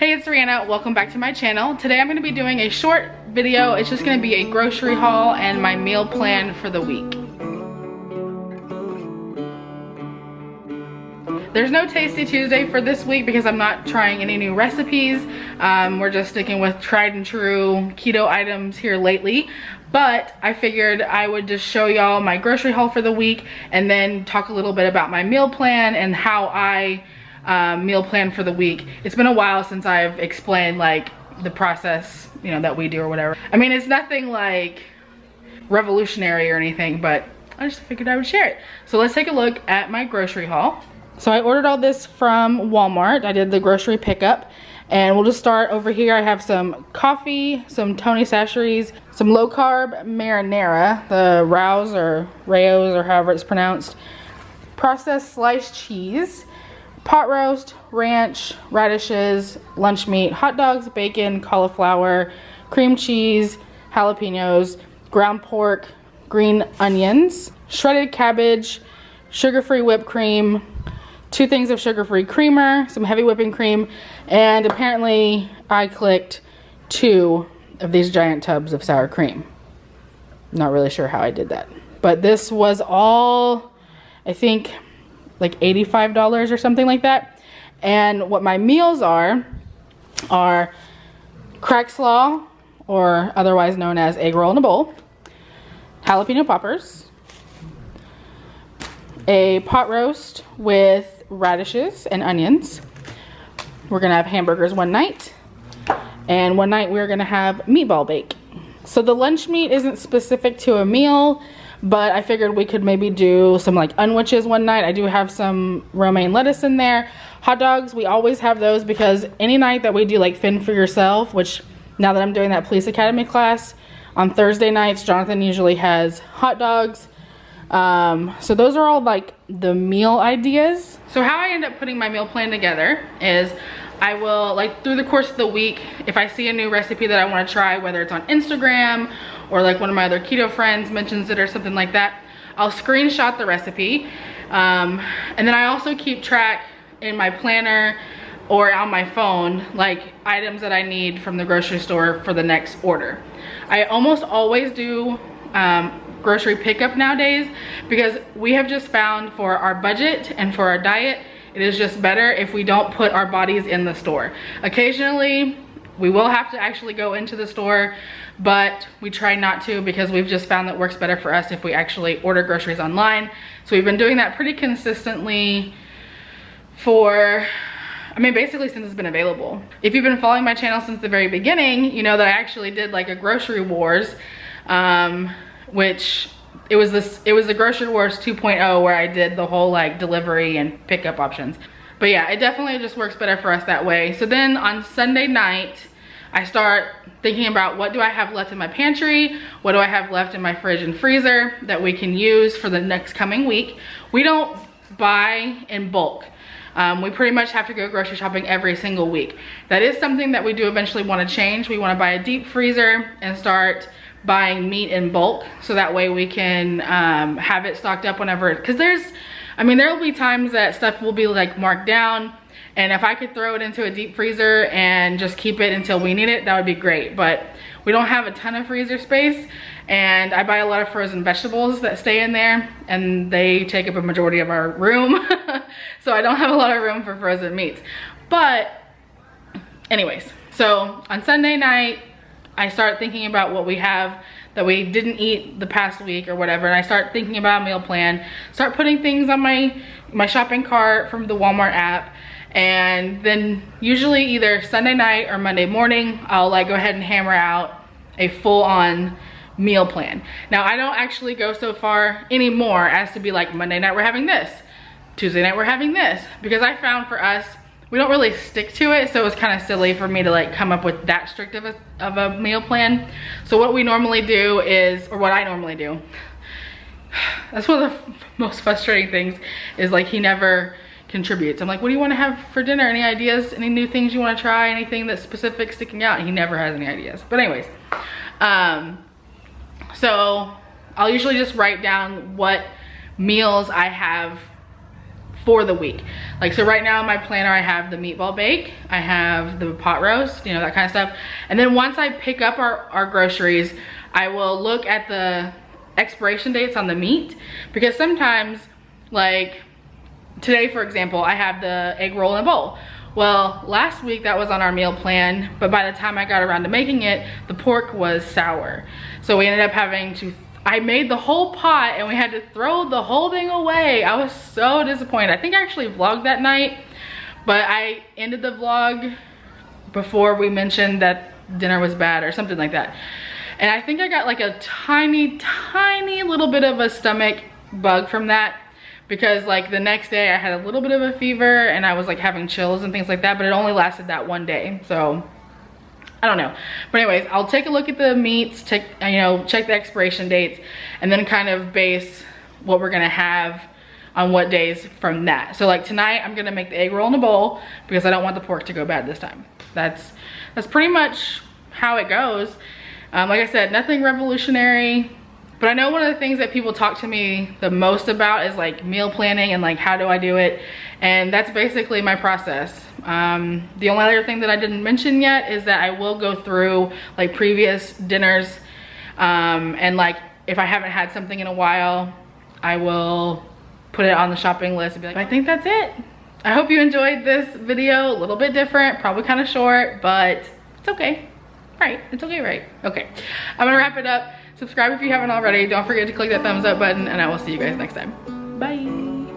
Hey, it's Rhianna. Welcome back to my channel. Today I'm going to be doing a short video. It's just going to be a grocery haul and my meal plan for the week. There's no Tasty Tuesday for this week because I'm not trying any new recipes. We're just sticking with tried and true keto items here lately. But I figured I would just show y'all my grocery haul for the week and then talk a little bit about my meal plan and how I meal plan for the week. It's been a while since I've explained like the process, you know, that we do or whatever. I mean, it's nothing like revolutionary or anything, but I just figured I would share it. So let's take a look at my grocery haul. So I ordered all this from Walmart. I did the grocery pickup, and we'll just start over here. I have some coffee, some Tony Chachere's, some low carb marinara, the Raos or however it's pronounced, processed sliced cheese, pot roast, ranch, radishes, lunch meat, hot dogs, bacon, cauliflower, cream cheese, jalapenos, ground pork, green onions, shredded cabbage, sugar-free whipped cream, 2 things of sugar-free creamer, some heavy whipping cream, and apparently I clicked 2 of these giant tubs of sour cream. Not really sure how I did that. But this was all, I think, like $85 or something like that. And what my meals are crack slaw, or otherwise known as egg roll in a bowl, jalapeno poppers, a pot roast with radishes and onions. We're gonna have hamburgers one night, and one night we're gonna have meatball bake. So the lunch meat isn't specific to a meal, but I figured we could maybe do some like unwitches one night. I do have some romaine lettuce in there. Hot dogs, we always have those because any night that we do like fend for yourself, which now that I'm doing that police academy class, on Thursday nights, Jonathan usually has hot dogs. So those are all like the meal ideas. So how I end up putting my meal plan together is I will, like, through the course of the week, if I see a new recipe that I want to try, whether it's on Instagram or like one of my other keto friends mentions it or something like that, I'll screenshot the recipe. And then I also keep track in my planner or on my phone, like items that I need from the grocery store for the next order. I almost always do grocery pickup nowadays because we have just found for our budget and for our diet, it is just better if we don't put our bodies in the store. Occasionally, we will have to actually go into the store, but we try not to because we've just found that it works better for us if we actually order groceries online. So we've been doing that pretty consistently for, I mean, basically since it's been available. If you've been following my channel since the very beginning, you know that I actually did like a grocery wars, which it was the grocery wars 2.0 where I did the whole like delivery and pickup options. But yeah, it definitely just works better for us that way. So then on Sunday night, I start thinking about what do I have left in my pantry, what do I have left in my fridge and freezer that we can use for the next coming week. We don't buy in bulk. We pretty much have to go grocery shopping every single week. That is something that we do eventually want to change. We want to buy a deep freezer and start buying meat in bulk, so that way we can have it stocked up whenever, because there'll be times that stuff will be like marked down, and if I could throw it into a deep freezer and just keep it until we need it, that would be great. But we don't have a ton of freezer space, and I buy a lot of frozen vegetables that stay in there, and they take up a majority of our room. So I don't have a lot of room for frozen meats. But anyways, so on Sunday night, I start thinking about what we have that we didn't eat the past week or whatever, and I start thinking about a meal plan, start putting things on my shopping cart from the Walmart app, and then usually either Sunday night or Monday morning, I'll like go ahead and hammer out a full-on meal plan. Now, I don't actually go so far anymore as to be like, Monday night we're having this, Tuesday night we're having this, because I found for us, we don't really stick to it, so it's kind of silly for me to like come up with that strict of a meal plan. So what we normally do is, or what I normally do, that's one of the most frustrating things, is like he never contributes. I'm like, what do you want to have for dinner? Any ideas? Any new things you want to try? Anything that's specific sticking out? He never has any ideas. But anyways, so I'll usually just write down what meals I have for the week. Like, so right now in my planner, I have the meatball bake, I have the pot roast, you know, that kind of stuff. And then once I pick up our groceries, I will look at the expiration dates on the meat, because sometimes, like today, for example, I have the egg roll in a bowl. Well, last week that was on our meal plan, but by the time I got around to making it, the pork was sour. So we ended up having to, I made the whole pot and we had to throw the whole thing away. I was so disappointed. I think I actually vlogged that night, but I ended the vlog before we mentioned that dinner was bad or something like that. And I think I got like a tiny little bit of a stomach bug from that, because like the next day I had a little bit of a fever and I was like having chills and things like that, but it only lasted that one day. So I don't know. But anyways, I'll take a look at the meats, check the expiration dates, and then kind of base what we're gonna have on what days from that. So like tonight, I'm gonna make the egg roll in a bowl because I don't want the pork to go bad this time. That's pretty much how it goes. Like I said, nothing revolutionary. But I know one of the things that people talk to me the most about is like meal planning and like how do I do it, and that's basically my process. The only other thing that I didn't mention yet is that I will go through like previous dinners, and like if I haven't had something in a while, I will put it on the shopping list and be like, I think that's it. I hope you enjoyed this video. A little bit different, probably kind of short, but it's okay. Right, it's okay, right? Okay, I'm gonna wrap it up. Subscribe if you haven't already. Don't forget to click that thumbs up button, and I will see you guys next time. Bye.